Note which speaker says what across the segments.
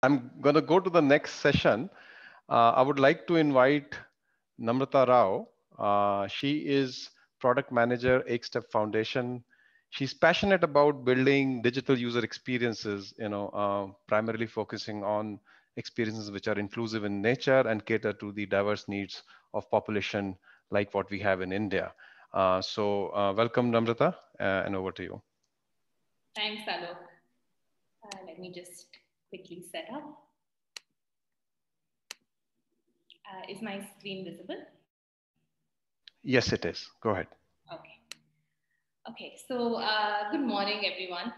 Speaker 1: I'm going to go to the next session. I would like to invite Namrata Rao. She is product manager, Ekstep Foundation. She's passionate about building digital user experiences, primarily focusing on experiences which are inclusive in nature and cater to the diverse needs of population like what we have in India. Welcome, Namrata, and over to you.
Speaker 2: Thanks, Alok. Let me just quickly set up. Is my screen visible?
Speaker 1: Yes, it is. Go ahead.
Speaker 2: Okay, so good morning, everyone.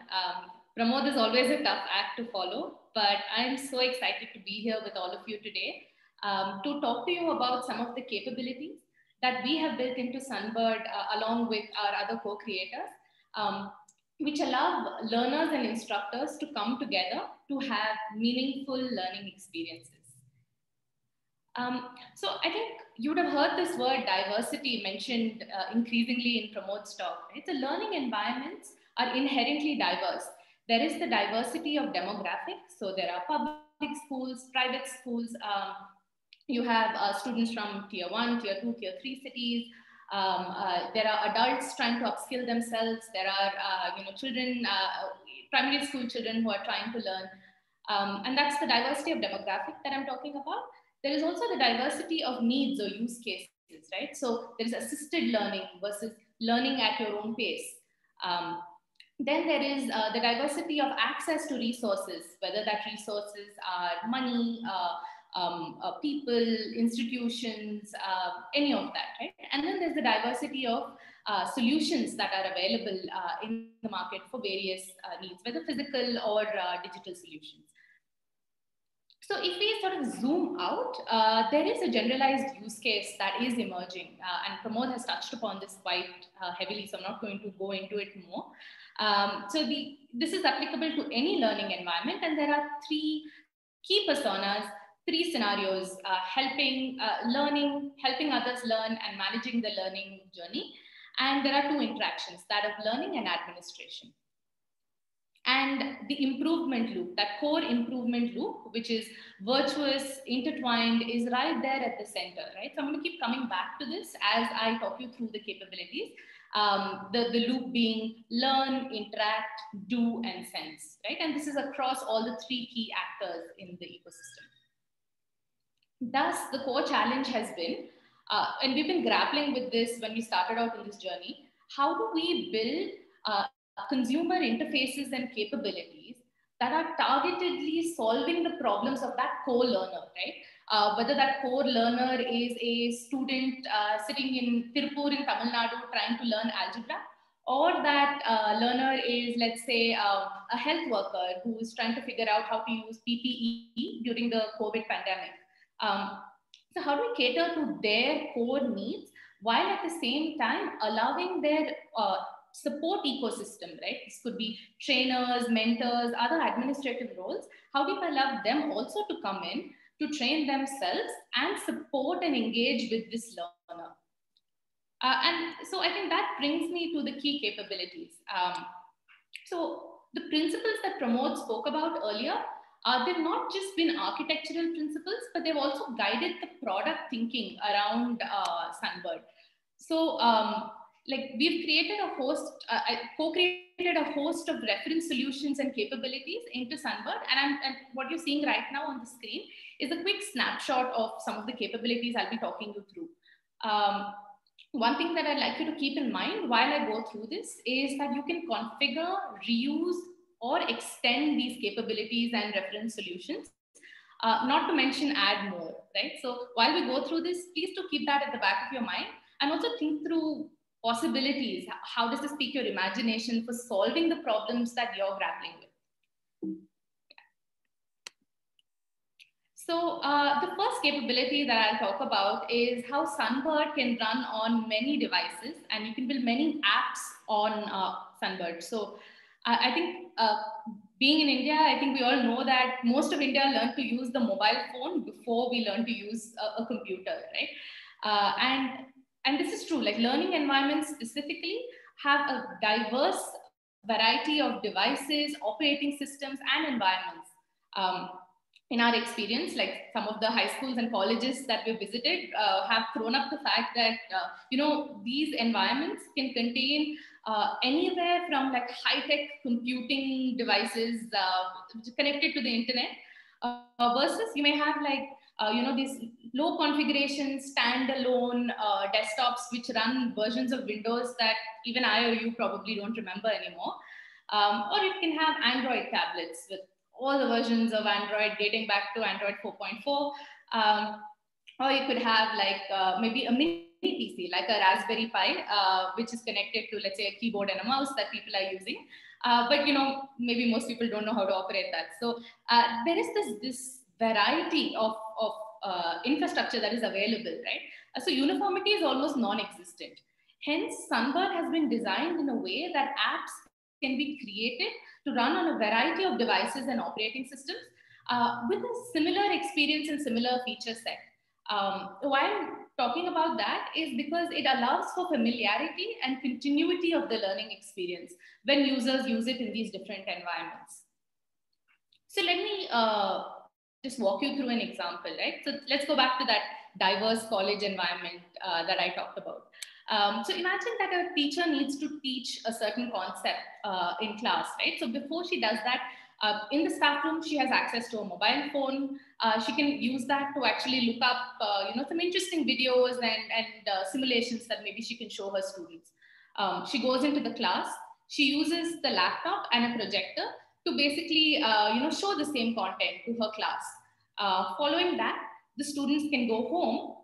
Speaker 2: Pramod is always a tough act to follow, but I'm so excited to be here with all of you today to talk to you about some of the capabilities that we have built into Sunbird along with our other co-creators, which allow learners and instructors to come together to have meaningful learning experiences. So I think you would have heard this word diversity mentioned increasingly in Pramod's talk. Right? The learning environments are inherently diverse. There is the diversity of demographics. So there are public schools, private schools. You have students from tier 1, tier 2, tier 3 cities. There are adults trying to upskill themselves. There are children, primary school children who are trying to learn. And that's the diversity of demographic that I'm talking about. There is also the diversity of needs or use cases, right? So there is assisted learning versus learning at your own pace. Then there is the diversity of access to resources, whether that resources are money, people, institutions, any of that, right? And then there's the diversity of solutions that are available in the market for various needs, whether physical or digital solutions. So if we sort of zoom out, there is a generalized use case that is emerging, and Pramod has touched upon this quite heavily, so I'm not going to go into it more. This is applicable to any learning environment, and there are three key personas, three scenarios, helping others learn and managing the learning journey. And there are two interactions, that of learning and administration. And the improvement loop, that core improvement loop, which is virtuous, intertwined, is right there at the center, right? So I'm going to keep coming back to this as I talk you through the capabilities. The loop being learn, interact, do, and sense, right? And this is across all the three key actors in the ecosystem. Thus, the core challenge has been, and we've been grappling with this when we started out in this journey, how do we build consumer interfaces and capabilities that are targetedly solving the problems of that core learner, right? Whether that core learner is a student sitting in Tirupur in Tamil Nadu trying to learn algebra, or that learner is, let's say, a health worker who is trying to figure out how to use PPE during the COVID pandemic. So how do we cater to their core needs while at the same time allowing their support ecosystem, right? This could be trainers, mentors, other administrative roles. How do we allow them also to come in to train themselves and support and engage with this learner? And so I think that brings me to the key capabilities. So the principles that Pramod spoke about earlier, they've not just been architectural principles, but they've also guided the product thinking around Sunbird. So like we've created a host, co-created a host of reference solutions and capabilities into Sunbird. And what you're seeing right now on the screen is a quick snapshot of some of the capabilities I'll be talking you through. One thing that I'd like you to keep in mind while I go through this is that you can configure, reuse, or extend these capabilities and reference solutions, not to mention add more, right? So while we go through this, please do keep that at the back of your mind and also think through possibilities. How does this pique your imagination for solving the problems that you're grappling with? So the first capability that I'll talk about is how Sunbird can run on many devices, and you can build many apps on Sunbird. So I think being in India, I think we all know that most of India learned to use the mobile phone before we learned to use a computer, right? And this is true, like learning environments specifically have a diverse variety of devices, operating systems, and environments. in our experience, like some of the high schools and colleges that we visited have thrown up the fact that, these environments can contain anywhere from like high-tech computing devices connected to the internet versus you may have like, these low configuration standalone desktops which run versions of Windows that even I or you probably don't remember anymore. Or you can have Android tablets with all the versions of Android dating back to Android 4.4. Or you could have like maybe a mini PC, like a Raspberry Pi, which is connected to, let's say, a keyboard and a mouse that people are using. But maybe most people don't know how to operate that. So there is this variety of infrastructure that is available, right? So uniformity is almost non-existent. Hence, Sunbird has been designed in a way that apps can be created to run on a variety of devices and operating systems with a similar experience and similar feature set. Why I'm talking about that is because it allows for familiarity and continuity of the learning experience when users use it in these different environments. So let me just walk you through an example, right? So let's go back to that diverse college environment that I talked about. So imagine that a teacher needs to teach a certain concept in class, right? So before she does that, in the staff room, she has access to a mobile phone. She can use that to actually look up, some interesting videos and simulations that maybe she can show her students. She goes into the class. She uses the laptop and a projector to basically, show the same content to her class. Following that, the students can go home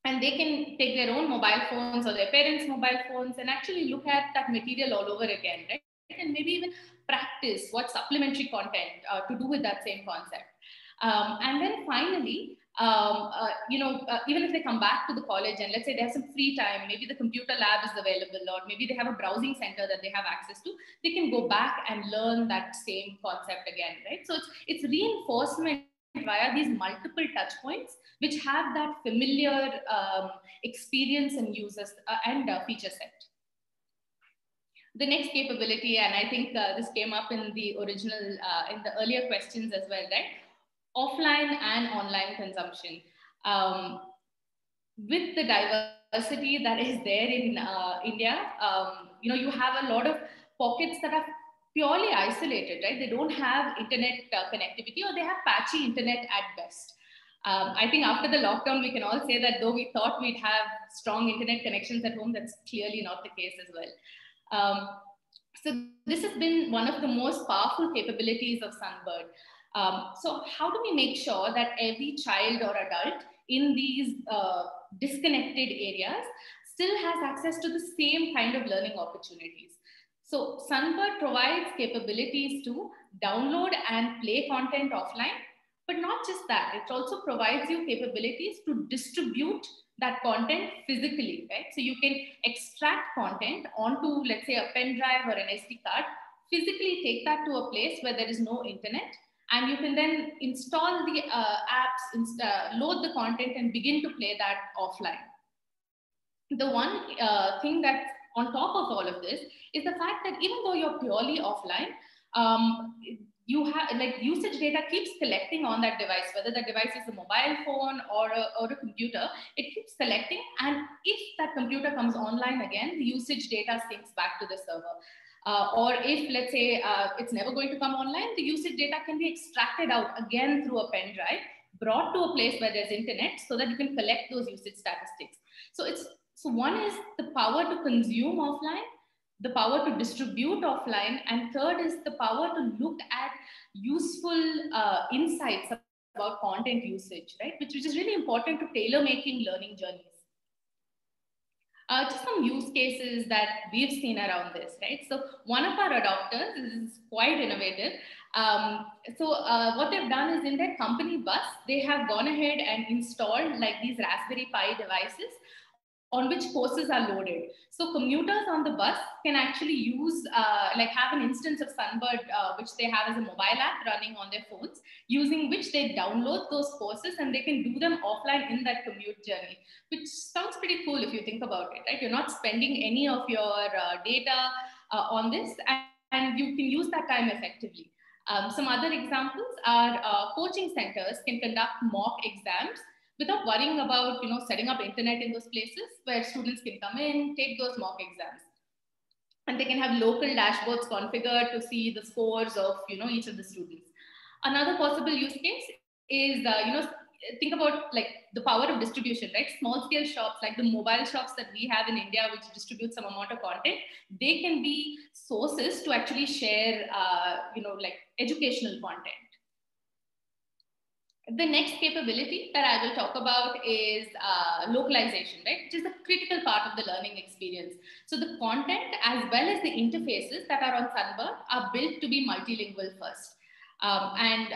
Speaker 2: and they can take their own mobile phones or their parents' mobile phones and actually look at that material all over again, right? And maybe even practice what supplementary content to do with that same concept. And then finally, even if they come back to the college and let's say they have some free time, maybe the computer lab is available, or maybe they have a browsing center that they have access to, they can go back and learn that same concept again, right? So it's reinforcement via these multiple touch points, which have that familiar experience and users and feature set. The next capability, and I think this came up in the original, in the earlier questions as well, right? Offline and online consumption. With the diversity that is there in India, you have a lot of pockets that are purely isolated, right? They don't have internet connectivity, or they have patchy internet at best. I think after the lockdown, we can all say that though we thought we'd have strong internet connections at home, that's clearly not the case as well. So this has been one of the most powerful capabilities of Sunbird. So how do we make sure that every child or adult in these disconnected areas still has access to the same kind of learning opportunities? So Sunbird provides capabilities to download and play content offline, but not just that, it also provides you capabilities to distribute that content physically, right? So you can extract content onto, let's say, a pen drive or an SD card, physically take that to a place where there is no internet, and you can then install the apps, load the content and begin to play that offline. The one thing that's on top of all of this is the fact that even though you're purely offline, you have like usage data keeps collecting on that device, whether the device is a mobile phone or a computer, it keeps collecting. And if that computer comes online again, the usage data syncs back to the server. Or if, let's say, it's never going to come online, the usage data can be extracted out again through a pen drive, brought to a place where there's internet so that you can collect those usage statistics. So one is the power to consume offline, the power to distribute offline, and third is the power to look at useful insights about content usage, right? Which is really important to tailor making learning journeys. Just some use cases that we've seen around this, right? So one of our adopters is quite innovative. What they've done is in their company bus, they have gone ahead and installed like these Raspberry Pi devices on which courses are loaded. So commuters on the bus can actually use, have an instance of Sunbird, which they have as a mobile app running on their phones, using which they download those courses and they can do them offline in that commute journey, which sounds pretty cool if you think about it, right? You're not spending any of your data on this, and you can use that time effectively. Some other examples are coaching centers can conduct mock exams without worrying about setting up internet in those places, where students can come in, take those mock exams. And they can have local dashboards configured to see the scores of each of the students. Another possible use case is think about like the power of distribution, right? Small scale shops like the mobile shops that we have in India, which distribute some amount of content, they can be sources to actually share like educational content. The next capability that I will talk about is localization, right? Which is a critical part of the learning experience. So the content as well as the interfaces that are on Sunbird are built to be multilingual first. And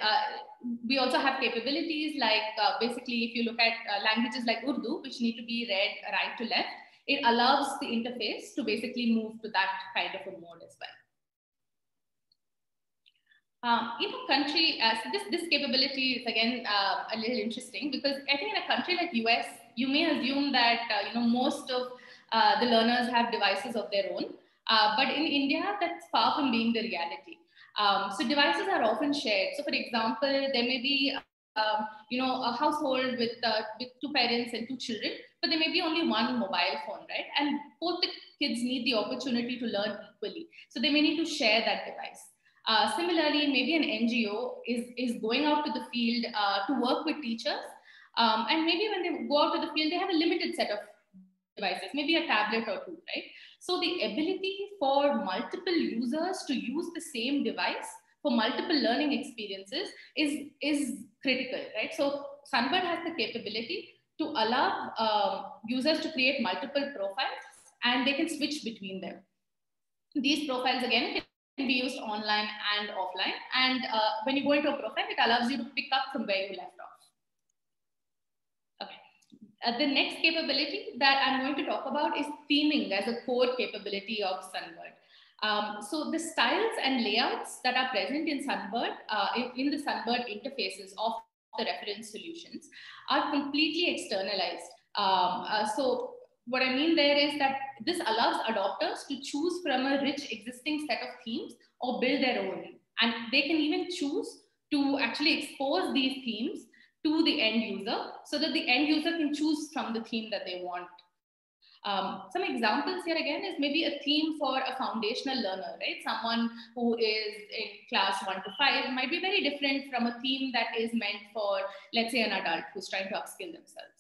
Speaker 2: we also have capabilities like basically if you look at languages like Urdu, which need to be read right to left, it allows the interface to basically move to that kind of a mode as well. In a country, so this capability is again a little interesting, because I think in a country like US, you may assume that most of the learners have devices of their own, but in India, that's far from being the reality. So devices are often shared. So for example, there may be a household with 2 parents and 2 children, but there may be only one mobile phone, right? And both the kids need the opportunity to learn equally. So they may need to share that device. Similarly, maybe an NGO is going out to the field to work with teachers. And maybe when they go out to the field, they have a limited set of devices, maybe a tablet or 2, right? So the ability for multiple users to use the same device for multiple learning experiences is critical, right? So Sunbird has the capability to allow users to create multiple profiles, and they can switch between them. These profiles, again, can be used online and offline. And when you go into a profile, it allows you to pick up from where you left off. Okay. The next capability that I'm going to talk about is theming as a core capability of Sunbird. So the styles and layouts that are present in Sunbird, in the Sunbird interfaces of the reference solutions, are completely externalized. So what I mean there is that this allows adopters to choose from a rich existing set of themes or build their own. And they can even choose to actually expose these themes to the end user so that the end user can choose from the theme that they want. Some examples here again is maybe a theme for a foundational learner, right? Someone who is in class 1 to 5 might be very different from a theme that is meant for, let's say, an adult who's trying to upskill themselves.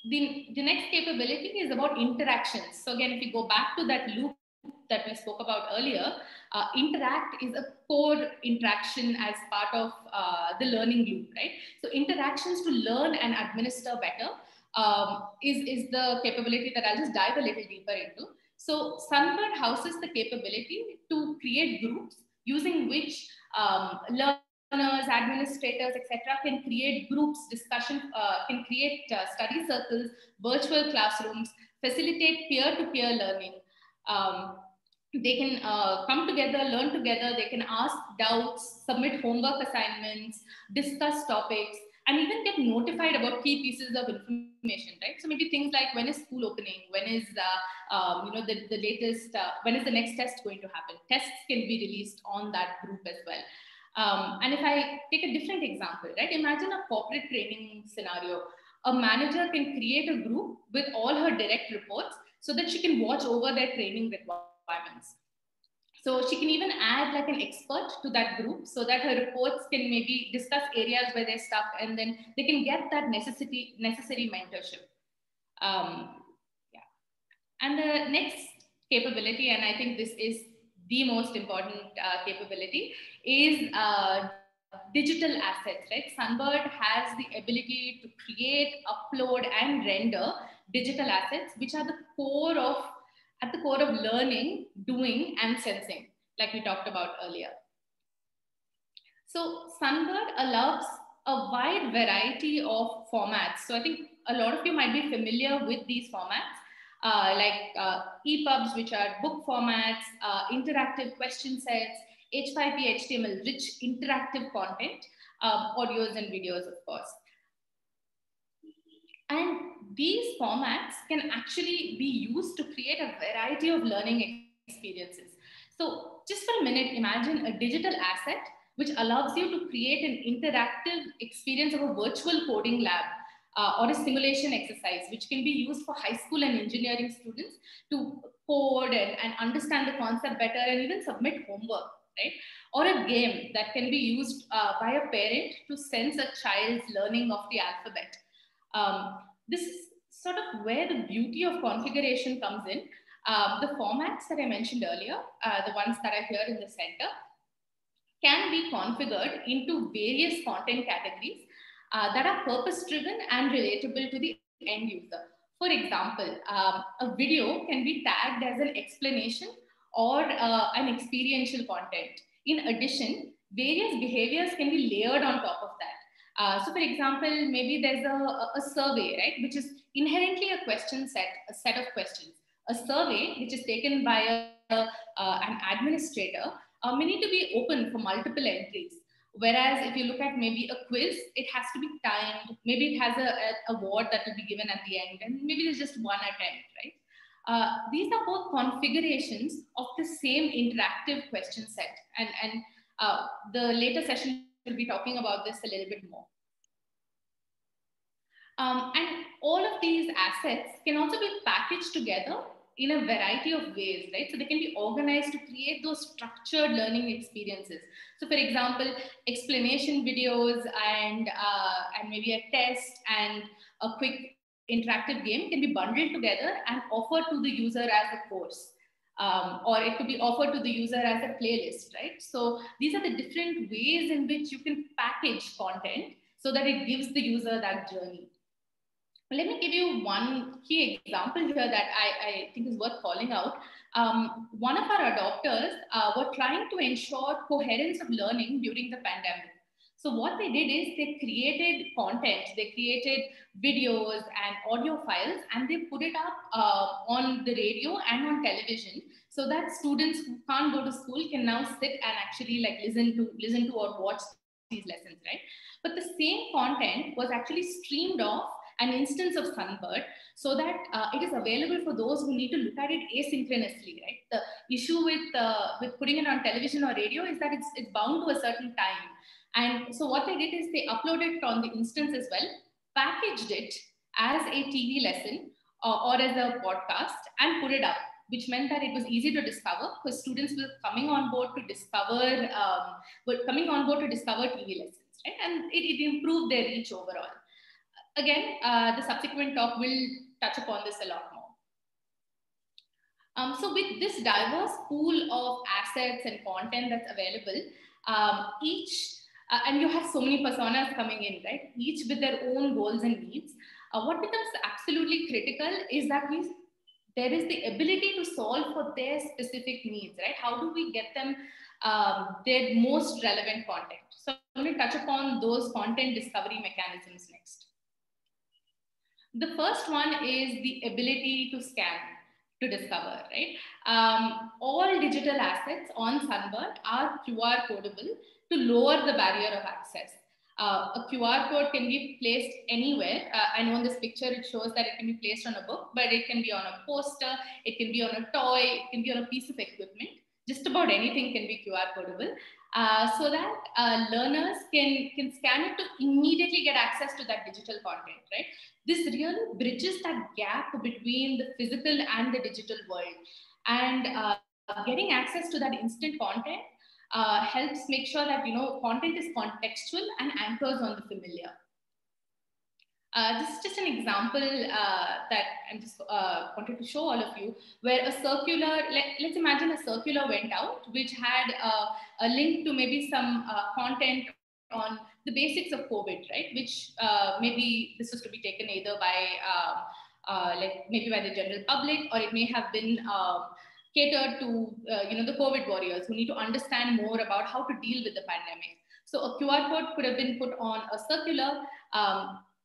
Speaker 2: The next capability is about interactions. So again, if you go back to that loop that we spoke about earlier, interact is a core interaction as part of the learning loop, right? So interactions to learn and administer better is the capability that I'll just dive a little deeper into. So Sunbird houses the capability to create groups using which learners, administrators, etc., can create groups, discussion, can create study circles, virtual classrooms, facilitate peer-to-peer learning. They can come together, learn together, they can ask doubts, submit homework assignments, discuss topics, and even get notified about key pieces of information, right? So maybe things like when is school opening, when is the latest, when is the next test going to happen? Tests can be released on that group as well. And if I take a different example, right? Imagine a corporate training scenario. A manager can create a group with all her direct reports so that she can watch over their training requirements. So she can even add like an expert to that group so that her reports can maybe discuss areas where they're stuck, and then they can get that necessary mentorship. Yeah. And the next capability, and I think this is the most important capability, is digital assets, right? Sunbird has the ability to create, upload, and render digital assets, which are at the core of learning, doing, and sensing, like we talked about earlier. So Sunbird allows a wide variety of formats. So I think a lot of you might be familiar with these formats, like EPUBs, which are book formats, interactive question sets, H5P, HTML, rich interactive content, audios and videos, of course. And these formats can actually be used to create a variety of learning experiences. So just for a minute, imagine a digital asset which allows you to create an interactive experience of a virtual coding lab or a simulation exercise, which can be used for high school and engineering students to code and understand the concept better and even submit homework, right? Or a game that can be used by a parent to sense a child's learning of the alphabet. This is sort of where the beauty of configuration comes in. The formats that I mentioned earlier, the ones that are here in the center, can be configured into various content categories that are purpose-driven and relatable to the end user. For example, a video can be tagged as an explanation or an experiential content. In addition, various behaviors can be layered on top of that. So for example, maybe there's a survey, right, which is inherently a question set, a set of questions. A survey which is taken by an administrator may need to be open for multiple entries. Whereas if you look at maybe a quiz, it has to be timed. Maybe it has a award that will be given at the end, and maybe there's just one attempt, right? These are both configurations of the same interactive question set. And the later session will be talking about this a little bit more. And all of these assets can also be packaged together in a variety of ways, right? So they can be organized to create those structured learning experiences. So for example, explanation videos and maybe a test and a quick interactive game can be bundled together and offered to the user as a course. Or it could be offered to the user as a playlist, right? So these are the different ways in which you can package content so that it gives the user that journey. Let me give you one key example here that I think is worth calling out. One of our adopters were trying to ensure coherence of learning during the pandemic. So what they did is they created content, they created videos and audio files, and they put it up on the radio and on television so that students who can't go to school can now sit and actually like listen to or watch these lessons, right? But the same content was actually streamed off an instance of Sunbird so that it is available for those who need to look at it asynchronously, right? The issue with putting it on television or radio is that it's bound to a certain time. And so what they did is they uploaded it on the instance as well, packaged it as a TV lesson or as a podcast and put it up, which meant that it was easy to discover because students were coming on board to discover TV lessons, right? And it improved their reach overall. Again, the subsequent talk will touch upon this a lot more. So with this diverse pool of assets and content that's available, and you have so many personas coming in, right? Each with their own goals and needs. What becomes absolutely critical is that there is the ability to solve for their specific needs, right? How do we get them their most relevant content? So I'm going to touch upon those content discovery mechanisms next. The first one is the ability to scan, to discover, right? All digital assets on Sunbird are QR codable to lower the barrier of access. A QR code can be placed anywhere. I know in this picture, it shows that it can be placed on a book, but it can be on a poster, it can be on a toy, it can be on a piece of equipment. Just about anything can be QR codable. So that learners can scan it to immediately get access to that digital content, right? This really bridges that gap between the physical and the digital world. And getting access to that instant content helps make sure that, content is contextual and anchors on the familiar. This is just an example that I just wanted to show all of you, where a circular, let's imagine a circular went out, which had a link to maybe some content on the basics of COVID, right? Which maybe this was to be taken either by, maybe by the general public, or it may have been catered to, the COVID warriors who need to understand more about how to deal with the pandemic. So a QR code could have been put on a circular.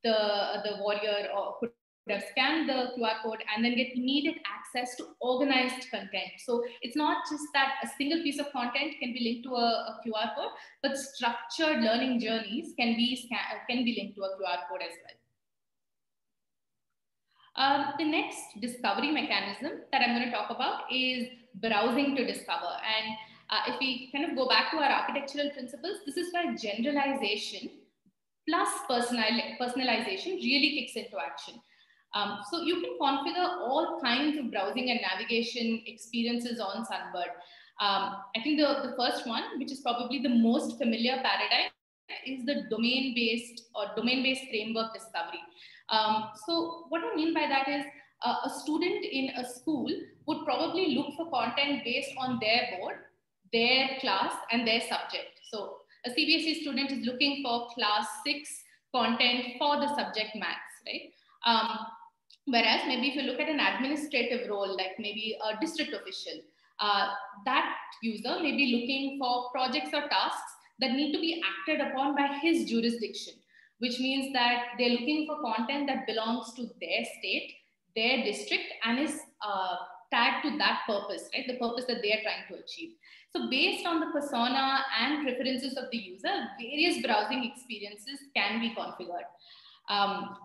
Speaker 2: The warrior could have scanned the QR code and then get immediate access to organized content. So it's not just that a single piece of content can be linked to a QR code, but structured learning journeys can be linked to a QR code as well. The next discovery mechanism that I'm going to talk about is browsing to discover. And If we kind of go back to our architectural principles, this is where generalization plus personalization really kicks into action. So you can configure all kinds of browsing and navigation experiences on Sunbird. I think the first one, which is probably the most familiar paradigm, is the domain-based framework discovery. So what I mean by that is a student in a school would probably look for content based on their board, their class, and their subject. So a CBSE student is looking for class 6 content for the subject maths, right? Whereas maybe if you look at an administrative role, like maybe a district official, that user may be looking for projects or tasks that need to be acted upon by his jurisdiction, which means that they're looking for content that belongs to their state, their district, and is tagged to that purpose, right? The purpose that they are trying to achieve. So based on the persona and preferences of the user, various browsing experiences can be configured.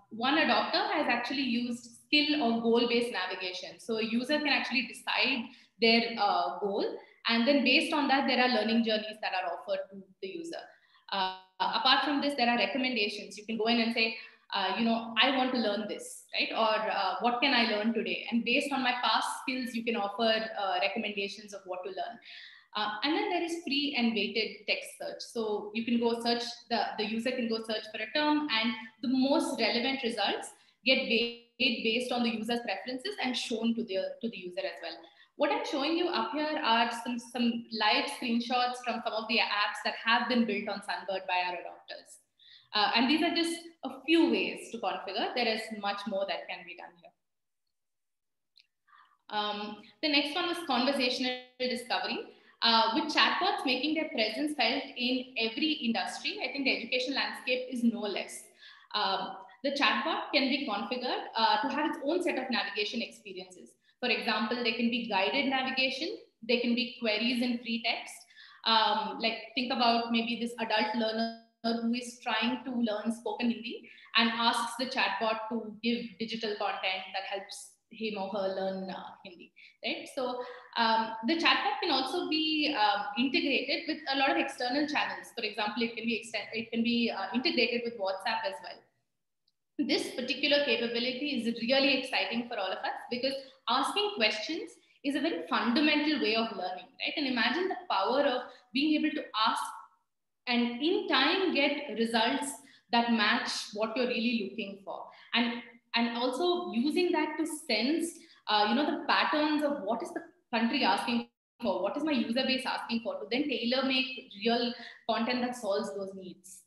Speaker 2: One adopter has actually used skill or goal-based navigation. So a user can actually decide their goal, and then based on that, there are learning journeys that are offered to the user. Apart from this, there are recommendations. You can go in and say, I want to learn this, right? Or what can I learn today? And based on my past skills, you can offer recommendations of what to learn. And then there is free and weighted text search. So you can go search, the user can go search for a term, and the most relevant results get weighted based on the user's preferences and shown to the user as well. What I'm showing you up here are some live screenshots from some of the apps that have been built on Sunbird by our adopters. And these are just a few ways to configure. There is much more that can be done here. The next one was conversational discovery. With chatbots making their presence felt in every industry, I think the education landscape is no less. The chatbot can be configured to have its own set of navigation experiences. For example, they can be guided navigation, they can be queries in free text. Like think about maybe this adult learner who is trying to learn spoken Hindi and asks the chatbot to give digital content that helps him or her learn Hindi, right? So the chatbot can also be integrated with a lot of external channels. For example, it can be integrated with WhatsApp as well. This particular capability is really exciting for all of us because asking questions is a very fundamental way of learning, right? And imagine the power of being able to ask and in time get results that match what you're really looking for. And also using that to sense, the patterns of what is the country asking for, what is my user base asking for, to then tailor make real content that solves those needs.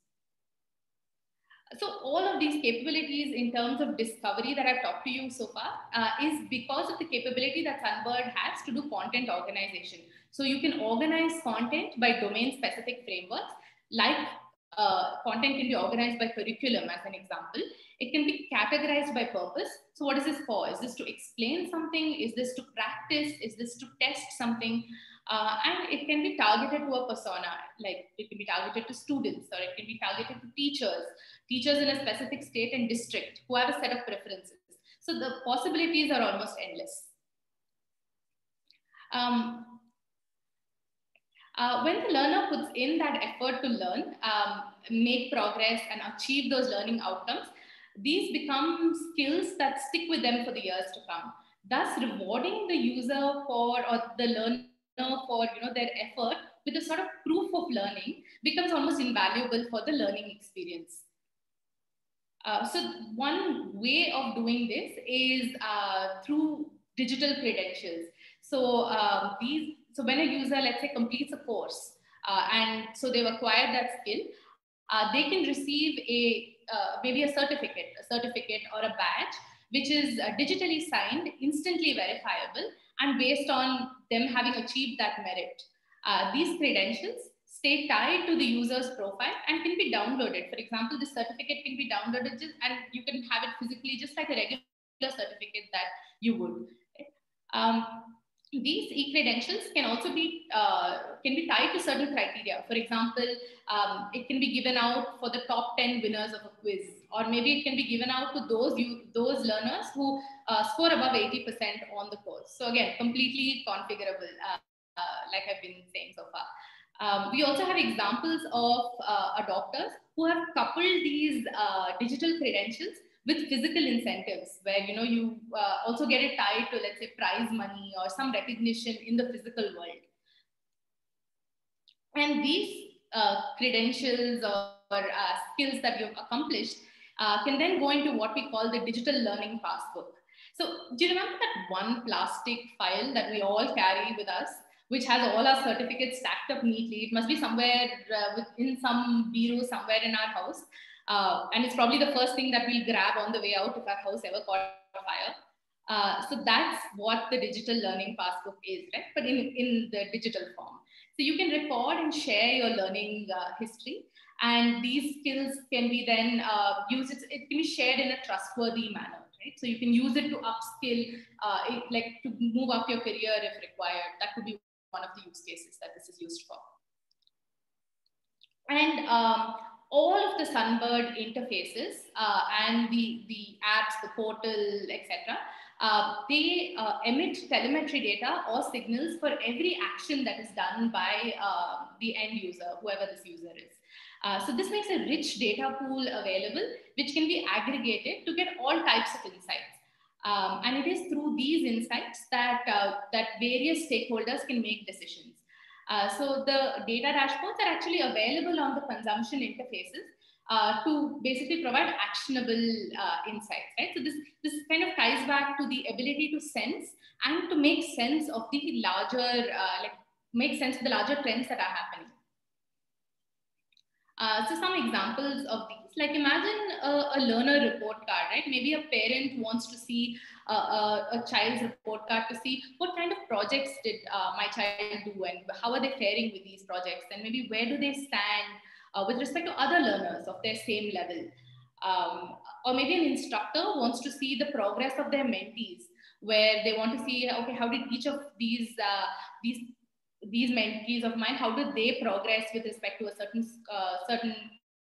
Speaker 2: So all of these capabilities in terms of discovery that I've talked to you so far is because of the capability that Sunbird has to do content organization. So you can organize content by domain specific frameworks, like content can be organized by curriculum as an example. It can be categorized by purpose. So what is this for? Is this to explain something? Is this to practice? Is this to test something? And it can be targeted to a persona, like it can be targeted to students, or it can be targeted to teachers in a specific state and district who have a set of preferences. So the possibilities are almost endless. When the learner puts in that effort to learn, make progress and achieve those learning outcomes, these become skills that stick with them for the years to come, thus rewarding the user or the learner for their effort with a sort of proof of learning becomes almost invaluable for the learning experience. So one way of doing this is through digital credentials. So so when a user, let's say, completes a course and so they've acquired that skill, they can receive maybe a certificate or a badge, which is digitally signed, instantly verifiable, and based on them having achieved that merit. These credentials stay tied to the user's profile and can be downloaded. For example, the certificate can be downloaded and you can have it physically just like a regular certificate that you would. These e-credentials can also be tied to certain criteria. For example, it can be given out for the top 10 winners of a quiz, or maybe it can be given out to those learners who score above 80% on the course. So again, completely configurable. like I've been saying so far. We also have examples of adopters who have coupled these digital credentials with physical incentives, where you also get it tied to, let's say, prize money or some recognition in the physical world. And these credentials or skills that you've accomplished can then go into what we call the digital learning passbook. So do you remember that one plastic file that we all carry with us, which has all our certificates stacked up neatly? It must be somewhere in some bureau somewhere in our house. And it's probably the first thing that we'll grab on the way out if our house ever caught fire. So that's what the digital learning passbook is, right? But in the digital form. So you can record and share your learning history, and these skills can be then used. It can be shared in a trustworthy manner, right? So you can use it to upskill, like to move up your career if required. That could be one of the use cases that this is used for. And all of the Sunbird interfaces and the apps, the portal, etc., they emit telemetry data or signals for every action that is done by the end user, whoever this user is. So this makes a rich data pool available, which can be aggregated to get all types of insights. And it is through these insights that, that various stakeholders can make decisions. So the data dashboards are actually available on the consumption interfaces to basically provide actionable insights, right? So this kind of ties back to the ability to sense and to make sense of the larger, make sense of the larger trends that are happening. So some examples of these, like imagine a learner report card, right? Maybe a parent wants to see a child's report card to see what kind of projects did my child do and how are they faring with these projects, and maybe where do they stand with respect to other learners of their same level. Or maybe an instructor wants to see the progress of their mentees, where they want to see, okay, how did each of these mentees of mine, how did they progress with respect to a certain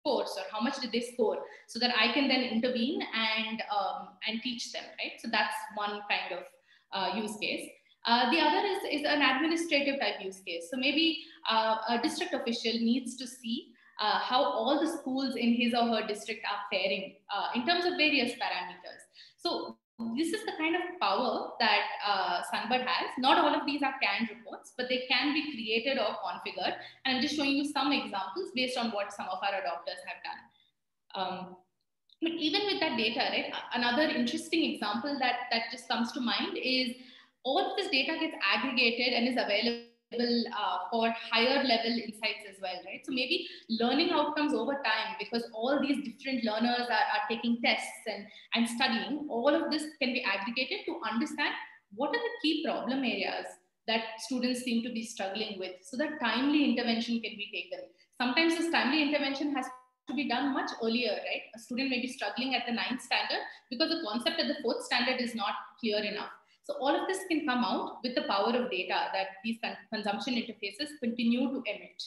Speaker 2: course, or how much did they score, so that I can then intervene and teach them, right? So that's one kind of use case. The other is an administrative type use case. So maybe a district official needs to see how all the schools in his or her district are faring in terms of various parameters. So this is the kind of power that Sunbird has. Not all of these are canned reports, but they can be created or configured. And I'm just showing you some examples based on what some of our adopters have done. But even with that data, right, another interesting example that just comes to mind is all of this data gets aggregated and is available for higher level insights as well, right? So maybe learning outcomes over time, because all these different learners are taking tests and studying, all of this can be aggregated to understand what are the key problem areas that students seem to be struggling with, so that timely intervention can be taken. Sometimes this timely intervention has to be done much earlier, right? A student may be struggling at the 9th standard because the concept at the 4th standard is not clear enough. So all of this can come out with the power of data that these consumption interfaces continue to emit.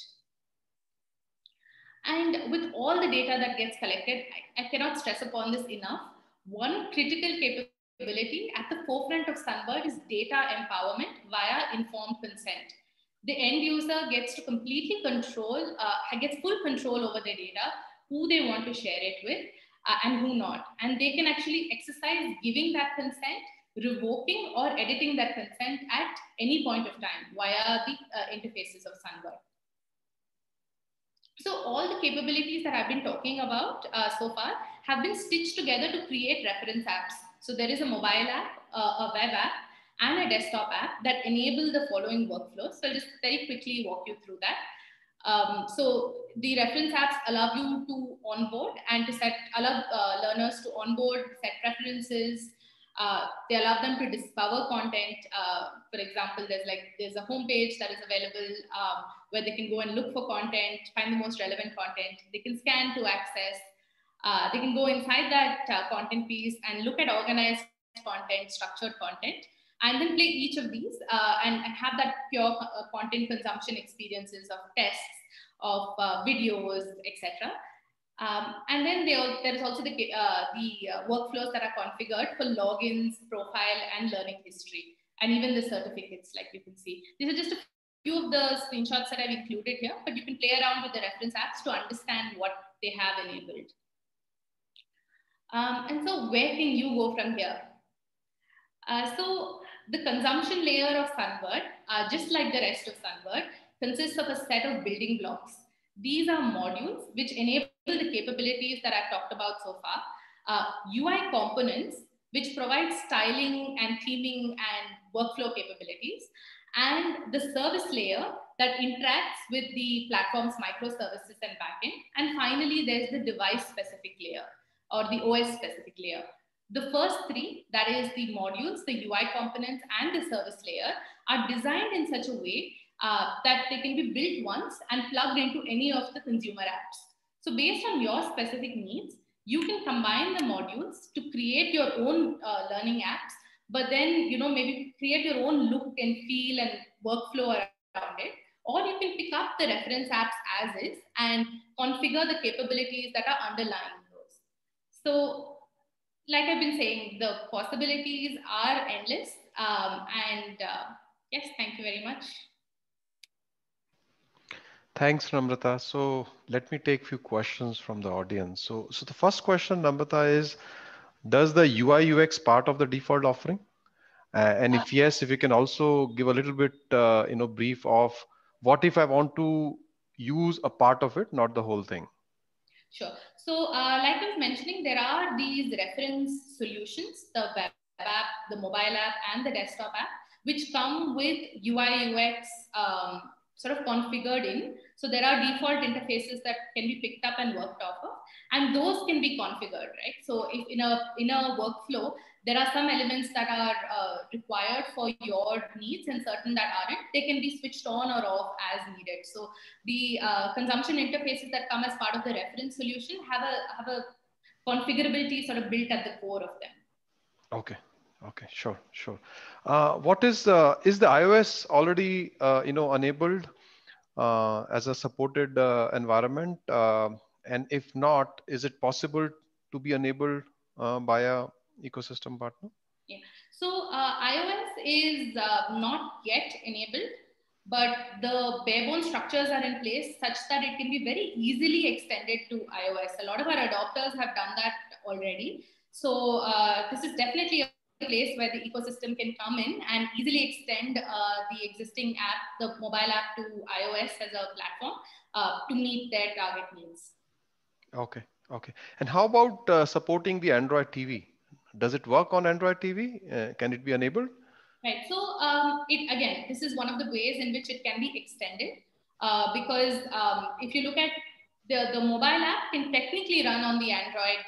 Speaker 2: And with all the data that gets collected, I cannot stress upon this enough. One critical capability at the forefront of Sunbird is data empowerment via informed consent. The end user gets to completely control, gets full control over their data, who they want to share it with and who not. And they can actually exercise giving that consent, revoking or editing that consent at any point of time via the interfaces of Sunbird. So all the capabilities that I've been talking about so far have been stitched together to create reference apps. So there is a mobile app, a web app, and a desktop app that enable the following workflows. So I'll just very quickly walk you through that. So the reference apps allow you to onboard and to allow learners to onboard, set preferences. They allow them to discover content. For example, there's a homepage that is available where they can go and look for content, find the most relevant content. They can scan to access. They can go inside that content piece and look at organized content, structured content, and then play each of these and have that pure content consumption experiences of tests, of videos, etc. And then there is also the workflows that are configured for logins, profile, and learning history, and even the certificates, like you can see. These are just a of the screenshots that I've included here, but you can play around with the reference apps to understand what they have enabled. And so where can you go from here? So the consumption layer of Sunbird, just like the rest of Sunbird, consists of a set of building blocks. These are modules which enable the capabilities that I've talked about so far. UI components, which provide styling and theming and workflow capabilities, and the service layer that interacts with the platform's microservices and backend. And finally, there's the device-specific layer or the OS-specific layer. The first three, that is the modules, the UI components, and the service layer, are designed in such a way that they can be built once and plugged into any of the consumer apps. So based on your specific needs, you can combine the modules to create your own learning apps, but then, maybe create your own look and feel and workflow around it. Or you can pick up the reference apps as is and configure the capabilities that are underlying those. So like I've been saying, the possibilities are endless. Yes, thank you very much.
Speaker 1: Thanks, Namrata. So let me take a few questions from the audience. So the first question, Namrata, is, does the UI UX part of the default offering? And if yes, if you can also give a little bit, brief of what if I want to use a part of it, not the whole thing?
Speaker 2: Sure. So like I was mentioning, there are these reference solutions, the web app, the mobile app, and the desktop app, which come with UI UX sort of configured in. So there are default interfaces that can be picked up and worked off of, and those can be configured, right? So if in a workflow, there are some elements that are required for your needs and certain that aren't, they can be switched on or off as needed. So the consumption interfaces that come as part of the reference solution have a configurability sort of built at the core of them.
Speaker 1: Okay. Okay. Sure. What is the iOS already enabled as a supported environment? And if not, is it possible to be enabled by a ecosystem partner?
Speaker 2: Yeah. So iOS is not yet enabled, but the bare bone structures are in place such that it can be very easily extended to iOS. A lot of our adopters have done that already. So this is definitely a place where the ecosystem can come in and easily extend the existing app, the mobile app, to iOS as a platform to meet their target needs.
Speaker 1: Okay. And how about supporting the Android TV? Does it work on Android TV? Can it be enabled?
Speaker 2: Right. So again, this is one of the ways in which it can be extended because if you look at the mobile app can technically run on the Android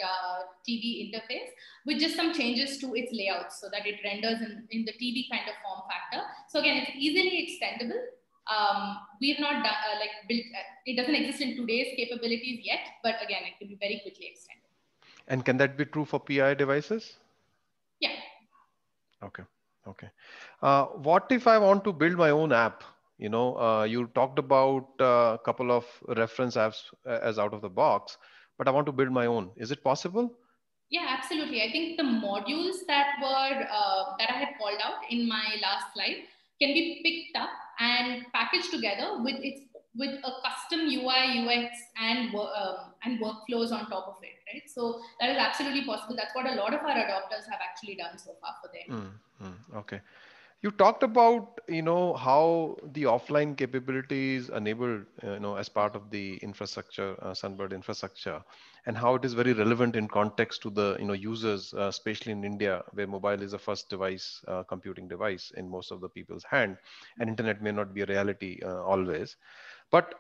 Speaker 2: TV interface with just some changes to its layout so that it renders in the TV kind of form factor. So again, it's easily extendable. We've not done, built, it doesn't exist in today's capabilities yet, but again, it can be very quickly extended.
Speaker 1: And can that be true for PI devices?
Speaker 2: Yeah.
Speaker 1: Okay. What if I want to build my own app? You talked about a couple of reference apps as out of the box, but I want to build my own. Is it possible?
Speaker 2: Yeah, absolutely. I think the modules that were that I had called out in my last slide can be picked up and packaged together with a custom UI, UX, and workflows on top of it, right? So that is absolutely possible. That's what a lot of our adopters have actually done so far for them.
Speaker 1: Okay. You talked about, how the offline capabilities enabled, as part of the infrastructure, Sunbird infrastructure, and how it is very relevant in context to the, users, especially in India, where mobile is the first device, computing device in most of the people's hand, and internet may not be a reality always. But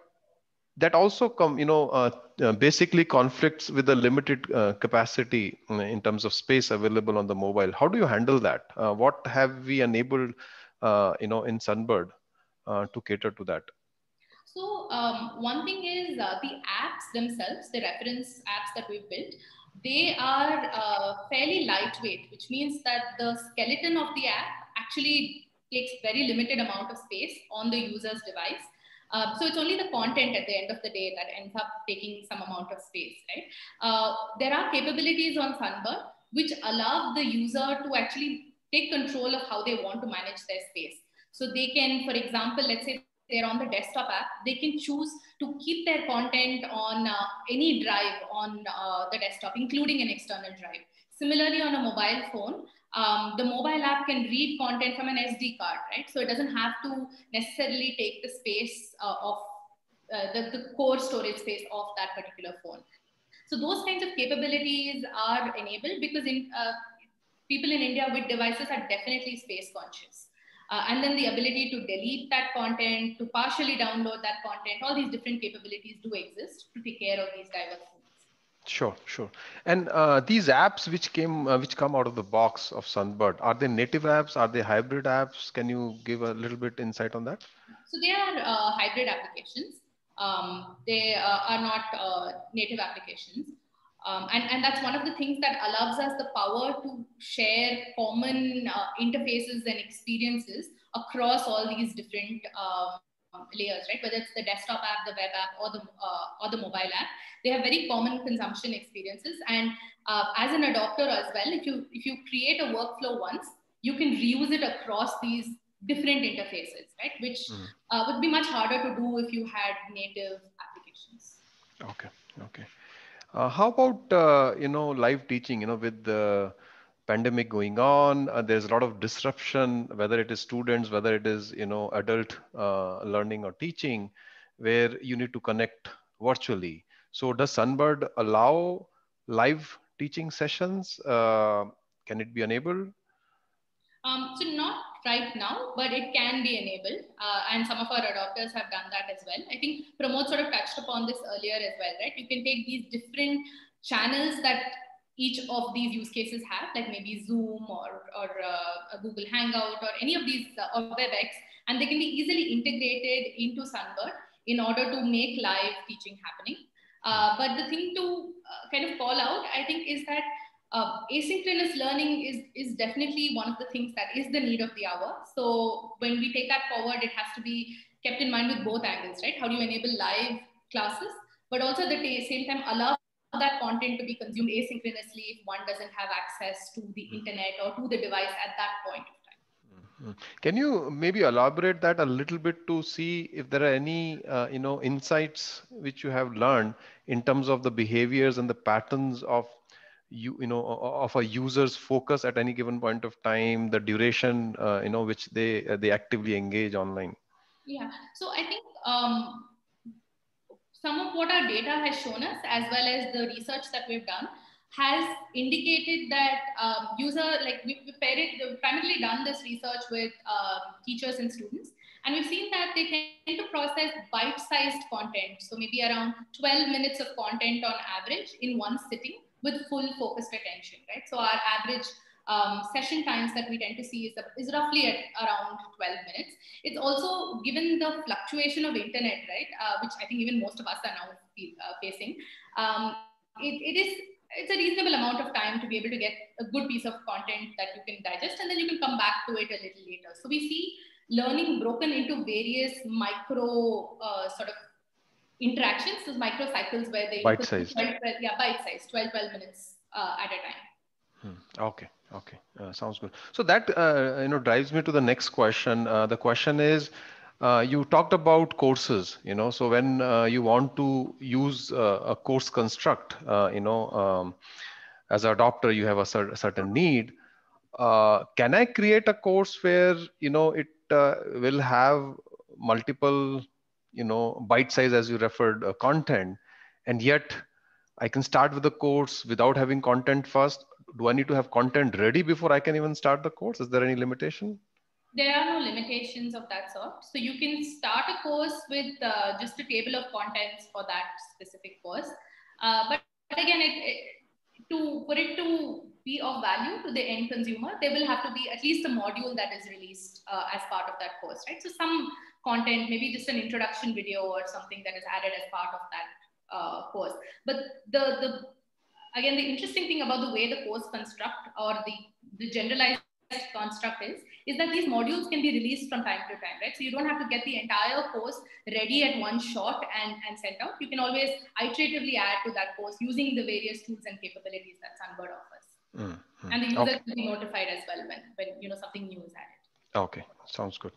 Speaker 1: that also basically conflicts with the limited capacity in terms of space available on the mobile. How do you handle that? What have we enabled in Sunbird to cater to that?
Speaker 2: So one thing is the apps themselves, the reference apps that we've built, they are fairly lightweight, which means that the skeleton of the app actually takes very limited amount of space on the user's device. So it's only the content at the end of the day that ends up taking some amount of space, right? There are capabilities on Sunbird which allow the user to actually take control of how they want to manage their space. So they can, for example, let's say they're on the desktop app, they can choose to keep their content on any drive on the desktop, including an external drive. Similarly, on a mobile phone, the mobile app can read content from an SD card, right? So it doesn't have to necessarily take the space of the core storage space of that particular phone. So those kinds of capabilities are enabled because people in India with devices are definitely space conscious. And then the ability to delete that content, to partially download that content, all these different capabilities do exist to take care of these diverse needs.
Speaker 1: Sure, sure. And these apps which come out of the box of Sunbird, are they native apps? Are they hybrid apps? Can you give a little bit insight on that?
Speaker 2: So they are hybrid applications. They are not native applications. And that's one of the things that allows us the power to share common interfaces and experiences across all these different layers, right? Whether it's the desktop app, the web app, or the mobile app, they have very common consumption experiences. And as an adopter as well, if you create a workflow once, you can reuse it across these different interfaces, right? Which would be much harder to do if you had native applications.
Speaker 1: Okay, okay. How about live teaching? With the pandemic going on, there's a lot of disruption, whether it is students, whether it is adult learning or teaching, where you need to connect virtually. So does Sunbird allow live teaching sessions? Can it be enabled?
Speaker 2: So not right now, but it can be enabled. And some of our adopters have done that as well. I think Pramod sort of touched upon this earlier as well, right? You can take these different channels that each of these use cases have, like maybe Zoom or a Google Hangout or any of these, or WebEx, and they can be easily integrated into Sunbird in order to make live teaching happening. But the thing to kind of call out, I think, is that asynchronous learning is definitely one of the things that is the need of the hour. So when we take that forward, it has to be kept in mind with both angles, right? How do you enable live classes, but also at the same time allow that content to be consumed asynchronously if one doesn't have access to the internet or to the device at that point of time.
Speaker 1: Can you maybe elaborate that a little bit to see if there are any insights which you have learned in terms of the behaviors and the patterns of of a user's focus at any given point of time, the duration which they actively engage online?
Speaker 2: Yeah, so I think some of what our data has shown us, as well as the research that we've done, has indicated that we've primarily done this research with teachers and students, and we've seen that they tend to process bite-sized content, so maybe around 12 minutes of content on average in one sitting with full focused attention, right? So our average session times that we tend to see is roughly at around 12 minutes. It's also given the fluctuation of internet, right, which I think even most of us are now facing. It's a reasonable amount of time to be able to get a good piece of content that you can digest, and then you can come back to it a little later. So we see learning broken into various micro sort of interactions, those micro cycles where they
Speaker 1: bite-sized.
Speaker 2: Bite-sized, 12 minutes at a time.
Speaker 1: Okay. Okay. Sounds good. So that drives me to the next question. The question is, you talked about courses. So when you want to use a course construct, as an adopter, you have a certain need. Can I create a course where it will have multiple bite size, as you referred, content, and yet I can start with the course without having content first? Do I need to have content ready before I can even start the course? Is there any limitation?
Speaker 2: There are no limitations of that sort. So you can start a course with just a table of contents for that specific course. But again, for it to be of value to the end consumer, there will have to be at least a module that is released as part of that course, right? So some content, maybe just an introduction video or something that is added as part of that course. But again, the interesting thing about the way the course construct or the generalized construct is that these modules can be released from time to time, right? So you don't have to get the entire course ready at one shot and sent out. You can always iteratively add to that course using the various tools and capabilities that Sunbird offers. And the user can be notified as well when something new is added.
Speaker 1: Okay, sounds good.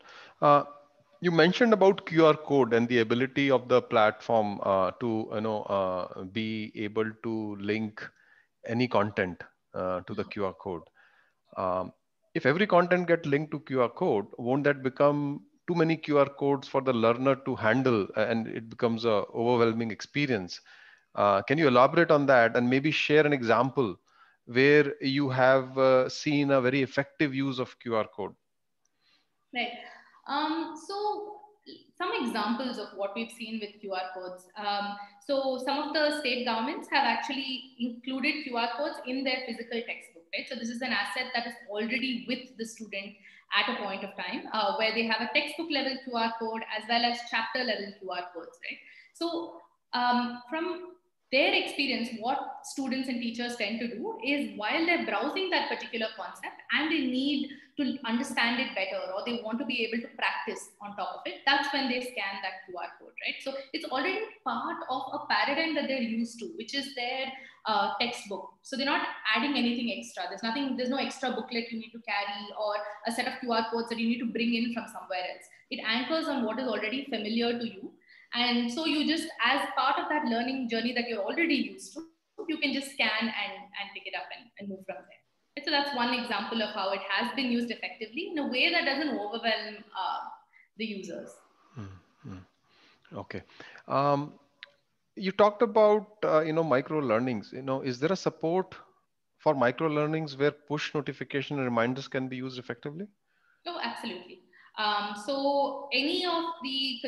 Speaker 1: You mentioned about QR code and the ability of the platform to be able to link any content to the QR code. Um, if every content get linked to QR code, won't that become too many QR codes for the learner to handle, and it becomes a overwhelming experience? Can you elaborate on that and maybe share an example where you have seen a very effective use of QR code?
Speaker 2: Right. So some examples of what we've seen with QR codes. So some of the state governments have actually included QR codes in their physical textbook, right? So this is an asset that is already with the student at a point of time, where they have a textbook level QR code as well as chapter level QR codes, right? So from their experience, what students and teachers tend to do is while they're browsing that particular concept and they need to understand it better or they want to be able to practice on top of it, that's when they scan that QR code, right? So it's already part of a paradigm that they're used to, which is their textbook. So they're not adding anything extra. There's no extra booklet you need to carry or a set of QR codes that you need to bring in from somewhere else. It anchors on what is already familiar to you. And so you just, as part of that learning journey that you're already used to, you can just scan and pick it up and move from there. So that's one example of how it has been used effectively in a way that doesn't overwhelm the users.
Speaker 1: Okay. Um, you talked about micro learnings. Is there a support for micro learnings where push notification and reminders can be used effectively?
Speaker 2: Oh, absolutely. So any of the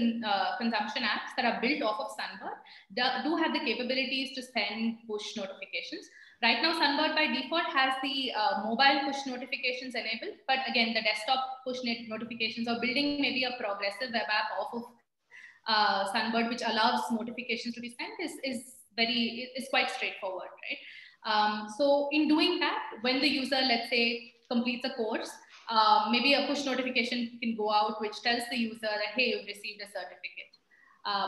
Speaker 2: consumption apps that are built off of Sunbird do have the capabilities to send push notifications. Right now, Sunbird by default has the mobile push notifications enabled, but again, the desktop push notifications or building maybe a progressive web app off of Sunbird, which allows notifications to be sent, is quite straightforward, right? So in doing that, when the user, let's say, completes a course, maybe a push notification can go out which tells the user that, hey, you've received a certificate.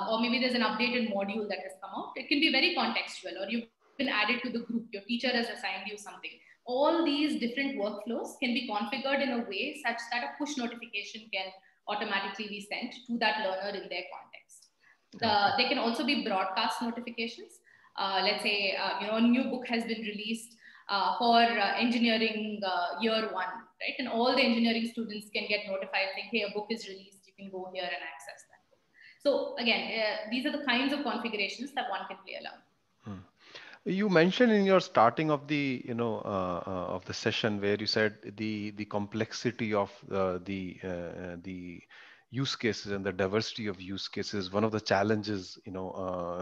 Speaker 2: Or maybe there's an updated module that has come out. It can be very contextual, or you've been added to the group, your teacher has assigned you something. All these different workflows can be configured in a way such that a push notification can automatically be sent to that learner in their context. They can also be broadcast notifications. Let's say, a new book has been released for engineering year one, right? And all the engineering students can get notified saying, hey, a book is released, you can go here and access that book. So again, these are the kinds of configurations that one can play along.
Speaker 1: You mentioned in your starting of the session where you said the complexity of the use cases and the diversity of use cases. One of the challenges,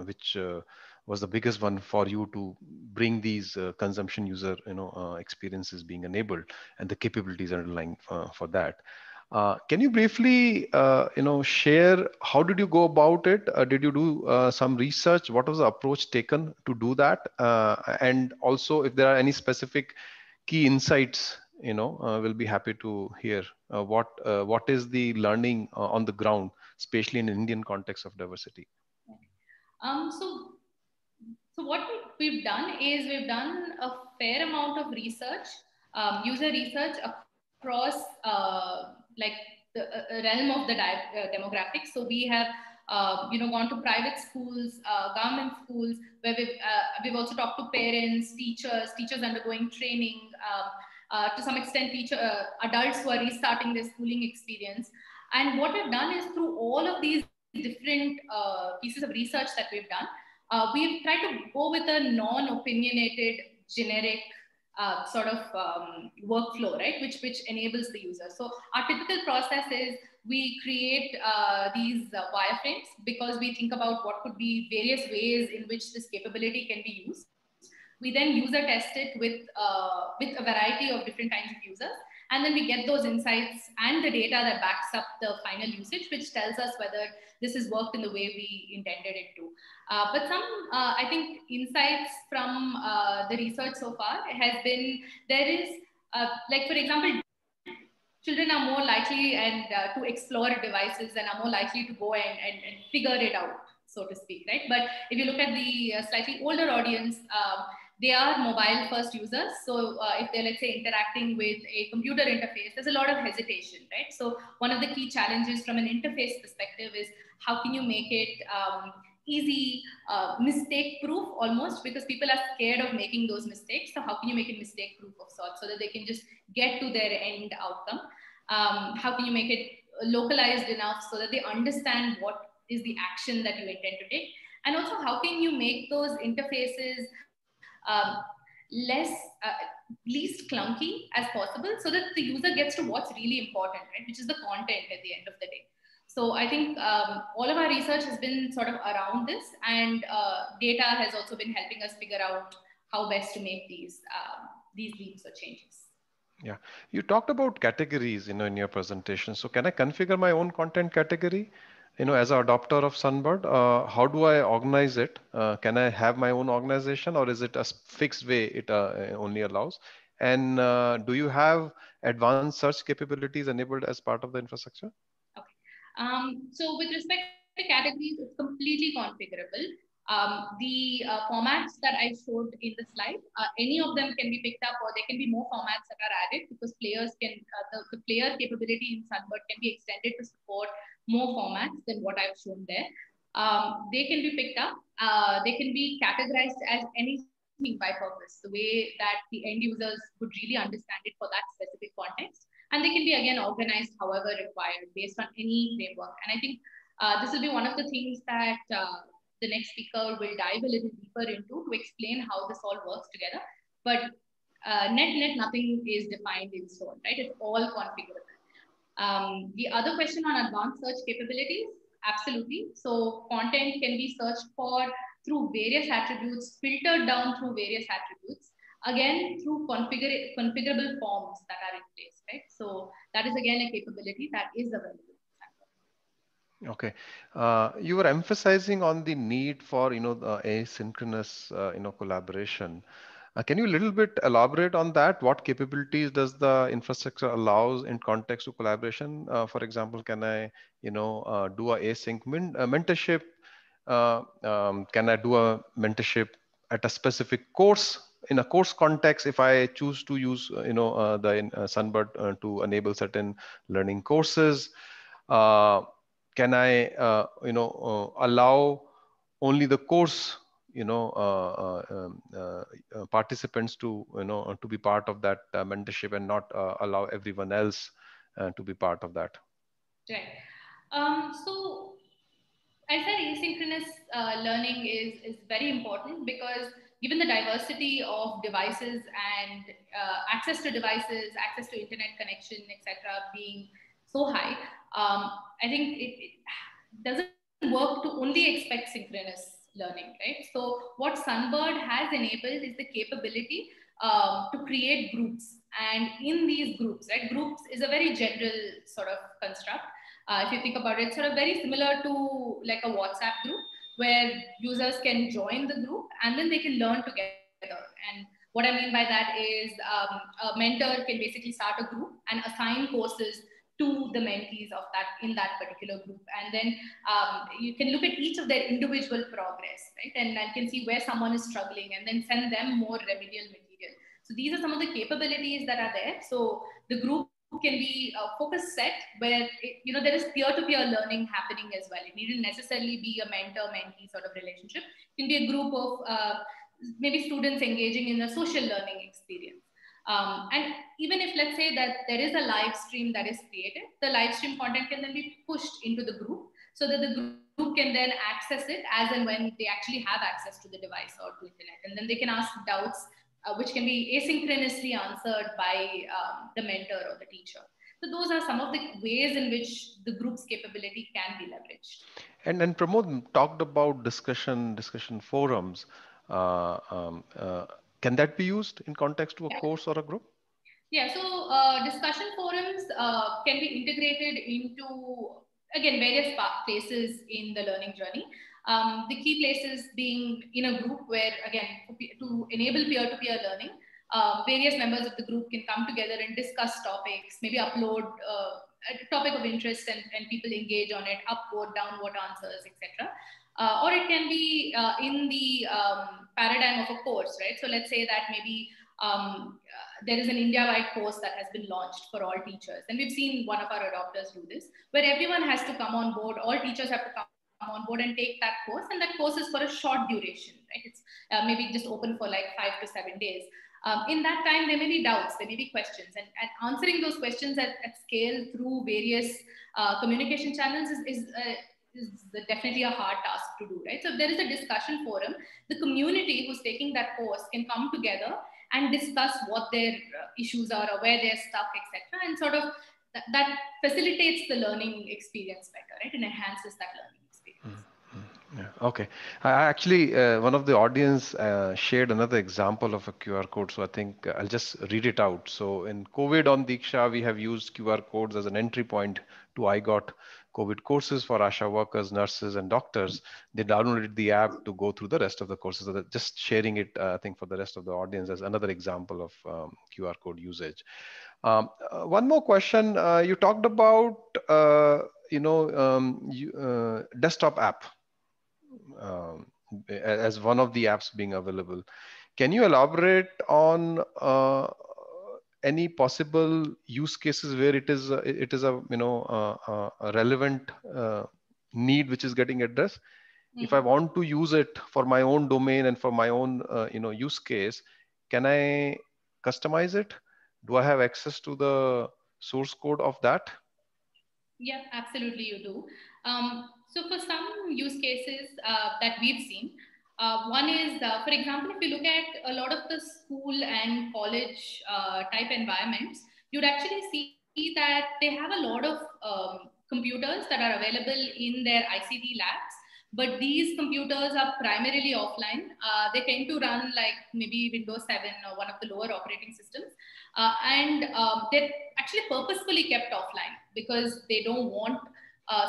Speaker 1: which was the biggest one for you to bring these consumption user experiences being enabled and the capabilities underlying for that. Can you briefly, share how did you go about it? Did you do some research? What was the approach taken to do that? And also, if there are any specific key insights, we'll be happy to hear what is the learning on the ground, especially in Indian context of diversity.
Speaker 2: So what we've done is we've done a fair amount of research, user research across like the realm of the demographics. So we have gone to private schools, government schools, where we've also talked to parents, teachers undergoing training, to some extent adults who are restarting their schooling experience. And what we've done is through all of these different pieces of research that we've done, we've tried to go with a non-opinionated, generic sort of workflow, right? Which enables the user. So our typical process is we create these wireframes because we think about what could be various ways in which this capability can be used. We then user test it with a variety of different kinds of users. And then we get those insights and the data that backs up the final usage, which tells us whether this has worked in the way we intended it to. But some, I think, insights from the research so far has been, there is, like, for example, children are more likely to explore devices and are more likely to go and figure it out, so to speak, right? But if you look at the slightly older audience, they are mobile first users. So if they're, let's say, interacting with a computer interface, there's a lot of hesitation, right? So one of the key challenges from an interface perspective is how can you make it easy, mistake proof almost, because people are scared of making those mistakes. So how can you make it mistake proof of sorts so that they can just get to their end outcome? How can you make it localized enough so that they understand what is the action that you intend to take? And also, how can you make those interfaces less, least clunky as possible so that the user gets to what's really important, right? Which is the content at the end of the day. So I think all of our research has been sort of around this, and data has also been helping us figure out how best to make these leaps or changes.
Speaker 1: Yeah, you talked about categories, in your presentation. So can I configure my own content category? As an adopter of Sunbird, how do I organize it? Can I have my own organization, or is it a fixed way it only allows? And do you have advanced search capabilities enabled as part of the infrastructure?
Speaker 2: Okay. So with respect to categories, it's completely configurable. The formats that I showed in the slide, any of them can be picked up, or there can be more formats that are added, because players can, the player capability in Sunbird can be extended to support more formats than what I've shown there. They can be picked up. They can be categorized as anything by purpose, the way that the end users would really understand it for that specific context. And they can be, again, organized however required based on any framework. And I think this will be one of the things that the next speaker will dive a little deeper into to explain how this all works together. But net, nothing is defined in stone, right? It's all configurable. The other question on advanced search capabilities, absolutely. So content can be searched for through various attributes, filtered down through various attributes, again, through configurable forms that are in place, right? So that is, again, a capability that is available.
Speaker 1: Okay. You were emphasizing on the need for, the asynchronous, collaboration. Can you a little bit elaborate on that? What capabilities does the infrastructure allows in context to collaboration? For example, can I, do a async mentorship? Can I do a mentorship at a specific course, in a course context, if I choose to use, the Sunbird to enable certain learning courses? Can I, allow only the course, participants to, to be part of that mentorship, and not allow everyone else to be part of that?
Speaker 2: Right. So I said asynchronous learning is very important, because given the diversity of devices and access to devices, access to internet connection, etc., being so high, I think it doesn't work to only expect synchronous learning, right? So what Sunbird has enabled is the capability to create groups. And in these groups, right, groups is a very general sort of construct. If you think about it, it's sort of very similar to like a WhatsApp group, where users can join the group and then they can learn together. And what I mean by that is a mentor can basically start a group and assign courses to the mentees of that in that particular group. And then you can look at each of their individual progress, right? And I can see where someone is struggling and then send them more remedial material. So these are some of the capabilities that are there. So the group can be a focus set where there is peer-to-peer learning happening as well. It needn't necessarily be a mentor-mentee sort of relationship. It can be a group of maybe students engaging in a social learning experience. And even if, let's say, that there is a live stream that is created, the live stream content can then be pushed into the group so that the group can then access it as and when they actually have access to the device or to internet. And then they can ask doubts, which can be asynchronously answered by the mentor or the teacher. So those are some of the ways in which the group's capability can be leveraged.
Speaker 1: And Pramod talked about discussion forums. Uh, um, uh, can that be used in context to a course or a group?
Speaker 2: Yeah, so discussion forums can be integrated into, again, various places in the learning journey. The key places being in a group where, again, to enable peer-to-peer learning, various members of the group can come together and discuss topics, maybe upload a topic of interest, and people engage on it, upvote, downvote answers, etc. or it can be in the paradigm of a course, right? So let's say that maybe there is an India-wide course that has been launched for all teachers. And we've seen one of our adopters do this, where everyone has to come on board, all teachers have to come on board and take that course. And that course is for a short duration, right? It's maybe just open for like 5 to 7 days. In that time, there may be doubts, there may be questions, and answering those questions at scale through various communication channels is definitely a hard task to do, right? So if there is a discussion forum, the community who's taking that course can come together and discuss what their issues are or where they're stuck, etc. And sort of that facilitates the learning experience better, right? And enhances that learning experience.
Speaker 1: Yeah, okay. Actually, one of the audience shared another example of a QR code. So I think I'll just read it out. So in COVID on Diksha, we have used QR codes as an entry point to iGot COVID courses for ASHA workers, nurses, and doctors. They downloaded the app to go through the rest of the courses. So just sharing it, I think, for the rest of the audience as another example of QR code usage. One more question. You talked about, desktop app um, as one of the apps being available. Can you elaborate on any possible use cases where it is a relevant need which is getting addressed? Mm-hmm. If I want to use it for my own domain and for my own use case, can I customize it? Do I have access to the source code of that?
Speaker 2: Yeah, absolutely, you do. So for some use cases that we've seen, one is, for example, if you look at a lot of the school and college type environments, you'd actually see that they have a lot of computers that are available in their ICT labs, but these computers are primarily offline. They tend to run like maybe Windows 7 or one of the lower operating systems. And they're actually purposefully kept offline because they don't want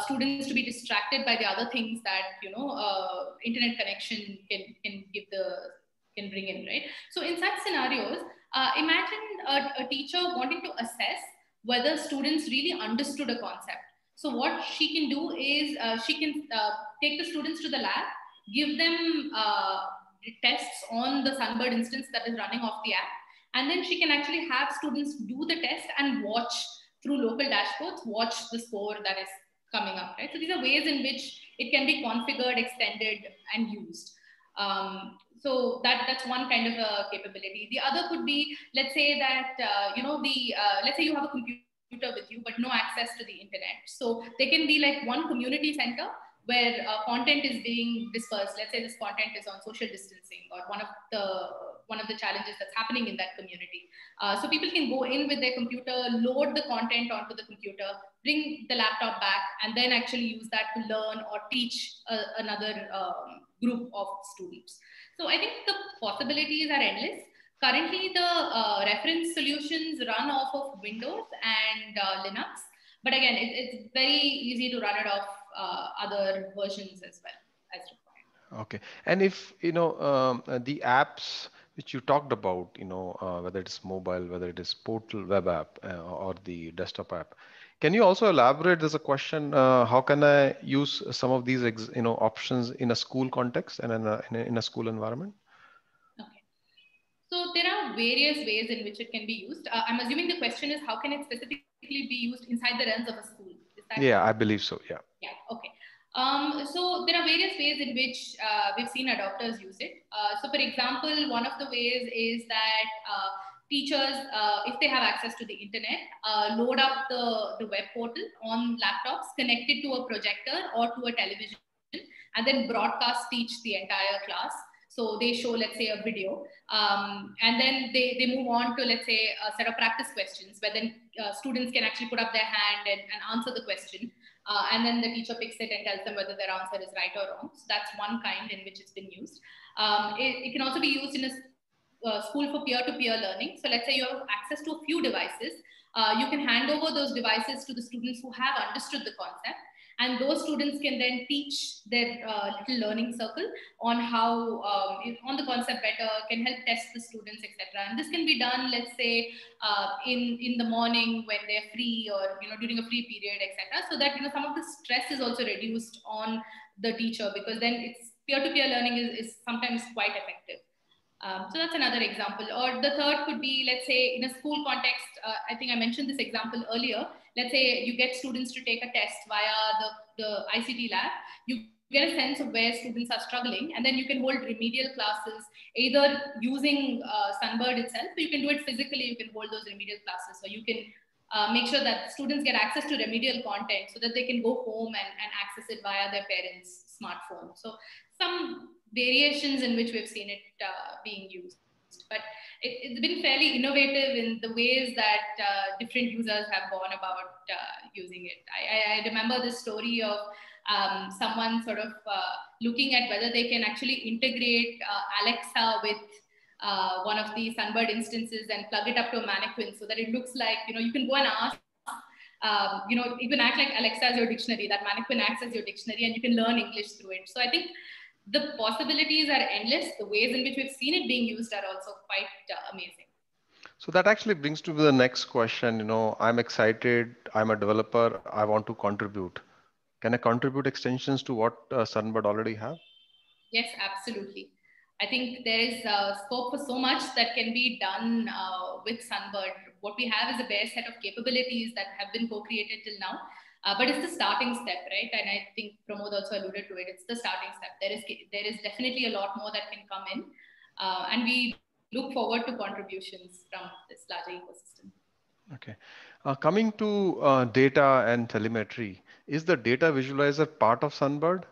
Speaker 2: students to be distracted by the other things that internet connection can bring in, right? So in such scenarios, imagine a teacher wanting to assess whether students really understood a concept. So what she can do is she can take the students to the lab, give them tests on the Sunbird instance that is running off the app, and then she can actually have students do the test and watch through local dashboards, watch the score that is coming up, right? So these are ways in which it can be configured, extended, and used. So that's one kind of a capability. The other could be, let's say that, let's say you have a computer with you, but no access to the internet. So there can be like one community center where content is being dispersed. Let's say this content is on social distancing or one of the challenges that's happening in that community. So people can go in with their computer, load the content onto the computer, bring the laptop back, and then actually use that to learn or teach another group of students. So I think the possibilities are endless. Currently, the reference solutions run off of Windows and Linux. But again, it's very easy to run it off other versions as well as required.
Speaker 1: Okay. And if, the apps which you talked about, whether it's mobile, whether it is portal web app or the desktop app, can you also elaborate? There's a question, how can I use some of these, options in a school context and in a school environment?
Speaker 2: Okay. So there are various ways in which it can be used. I'm assuming the question is how can it specifically be used inside the realms of a school? Is that
Speaker 1: yeah, I believe so. Yeah.
Speaker 2: Yeah. Okay. So there are various ways in which we've seen adopters use it. So for example, one of the ways is that teachers, if they have access to the internet, load up the web portal on laptops connected to a projector or to a television, and then broadcast teach the entire class. So they show, let's say, a video, and then they move on to, let's say, a set of practice questions where then students can actually put up their hand and answer the question. And then the teacher picks it and tells them whether their answer is right or wrong. So that's one kind in which it's been used. It can also be used in a school for peer-to-peer learning. So let's say you have access to a few devices. You can hand over those devices to the students who have understood the concept. And those students can then teach their little learning circle on how, on the concept better, can help test the students, etc. And this can be done, let's say, in the morning when they're free or, during a free period, etc. So that, some of the stress is also reduced on the teacher, because then it's peer-to-peer learning is sometimes quite effective. So that's another example. Or the third could be, let's say, in a school context, I think I mentioned this example earlier. Let's say you get students to take a test via the ICT lab. You get a sense of where students are struggling, and then you can hold remedial classes, either using Sunbird itself, or you can do it physically. You can hold those remedial classes, so you can make sure that students get access to remedial content so that they can go home and access it via their parents' smartphone. So some variations in which we've seen it being used. But it's been fairly innovative in the ways that different users have gone about using it. I remember this story of someone sort of looking at whether they can actually integrate Alexa with one of the Sunbird instances and plug it up to a mannequin so that it looks like, you can go and ask, you can act like Alexa as your dictionary, that mannequin acts as your dictionary, and you can learn English through it. So I think the possibilities are endless. The ways in which we've seen it being used are also quite amazing.
Speaker 1: So that actually brings to the next question. I'm excited. I'm a developer. I want to contribute. Can I contribute extensions to what Sunbird already have?
Speaker 2: Yes, absolutely. I think there is scope for so much that can be done with Sunbird. What we have is a bare set of capabilities that have been co-created till now. But it's the starting step, right? And I think Pramod also alluded to it. It's the starting step. There is definitely a lot more that can come in. And we look forward to contributions from this larger ecosystem.
Speaker 1: Okay. Coming to data and telemetry, is the data visualizer part of Sunbird?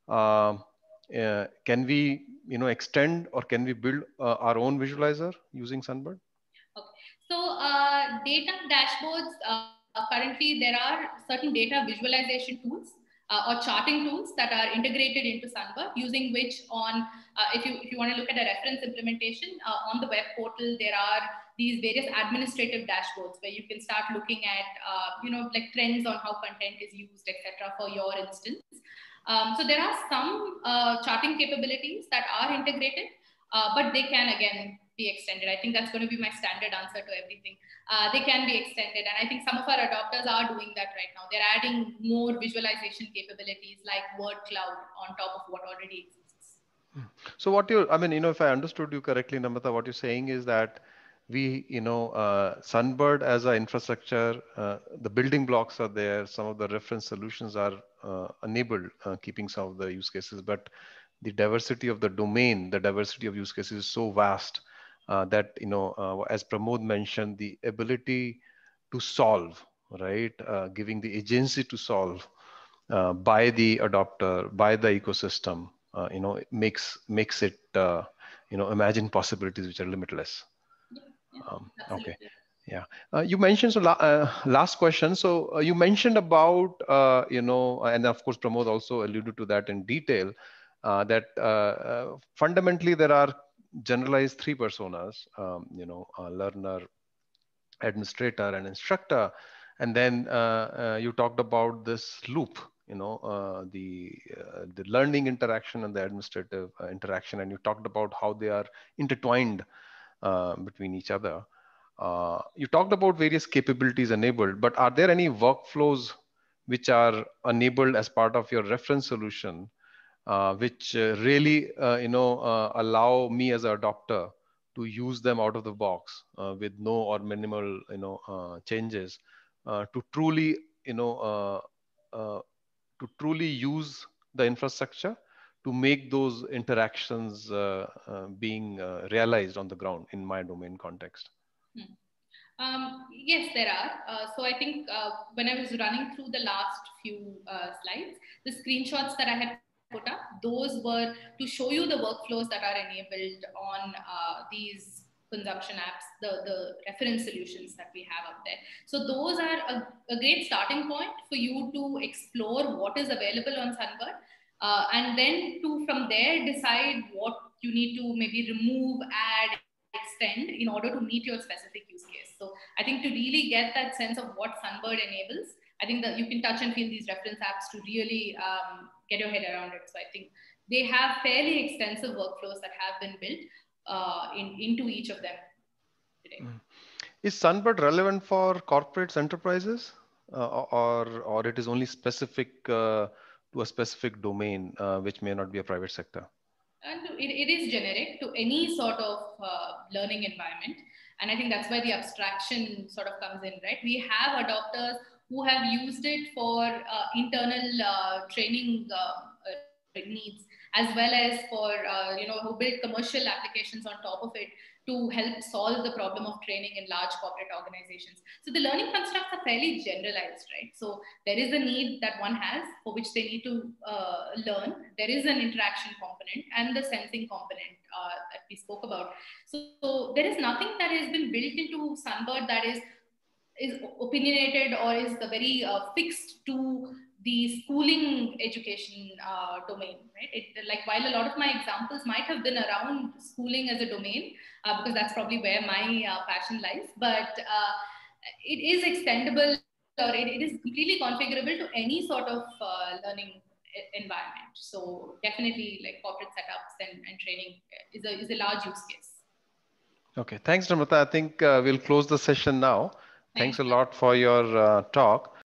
Speaker 1: Can we, extend, or can we build our own visualizer using Sunbird?
Speaker 2: Okay. So data dashboards, currently there are certain data visualization tools or charting tools that are integrated into Sunbird, using which if you want to look at a reference implementation on the web portal, there are these various administrative dashboards where you can start looking at, like trends on how content is used, etc. for your instance. So there are some charting capabilities that are integrated, but they can again be extended. I think that's going to be my standard answer to everything. They can be extended, and I think some of our adopters are doing that right now. They're adding more visualization capabilities like word cloud on top of what already exists.
Speaker 1: So if I understood you correctly, Namrata, what you're saying is that we, Sunbird as an infrastructure, the building blocks are there. Some of the reference solutions are enabled, keeping some of the use cases, but the diversity of the domain, the diversity of use cases is so vast that, as Pramod mentioned, the ability to solve, right? Giving the agency to solve by the adopter, by the ecosystem, it makes it, imagine possibilities which are limitless. Okay. Yeah. You mentioned, so last question. So you mentioned about, and of course, Pramod also alluded to that in detail, that fundamentally there are generalized three personas, learner, administrator, and instructor. And then you talked about this loop, the learning interaction and the administrative interaction, and you talked about how they are intertwined between each other. You talked about various capabilities enabled, but are there any workflows which are enabled as part of your reference solution, which really, allow me as an adopter to use them out of the box with no or minimal, changes to truly, to truly use the infrastructure to make those interactions being realized on the ground in my domain context?
Speaker 2: Yes, there are. So I think when I was running through the last few slides, the screenshots that I had put up, those were to show you the workflows that are enabled on these consumption apps, the reference solutions that we have up there. So those are a great starting point for you to explore what is available on Sunbird. And then to from there decide what you need to maybe remove, add, extend in order to meet your specific use case. So I think to really get that sense of what Sunbird enables, I think that you can touch and feel these reference apps to really get your head around it. So I think they have fairly extensive workflows that have been built into each of them today.
Speaker 1: Is Sunbird relevant for corporates, enterprises, or it is only specific to to a specific domain, which may not be a private sector?
Speaker 2: And it is generic to any sort of learning environment. And I think that's where the abstraction sort of comes in, right? We have adopters who have used it for internal training needs, as well as for, who build commercial applications on top of it to help solve the problem of training in large corporate organizations. So the learning constructs are fairly generalized, right? So there is a need that one has for which they need to learn. There is an interaction component and the sensing component that we spoke about. So there is nothing that has been built into Sunbird that is opinionated or is the very fixed to the schooling education domain, right? Like while a lot of my examples might have been around schooling as a domain, because that's probably where my passion lies, but it is extendable, or it is completely configurable to any sort of learning environment. So definitely like corporate setups and training is a large use case.
Speaker 1: Okay, thanks, Namrata. I think we'll close the session now. Thanks a lot for your talk.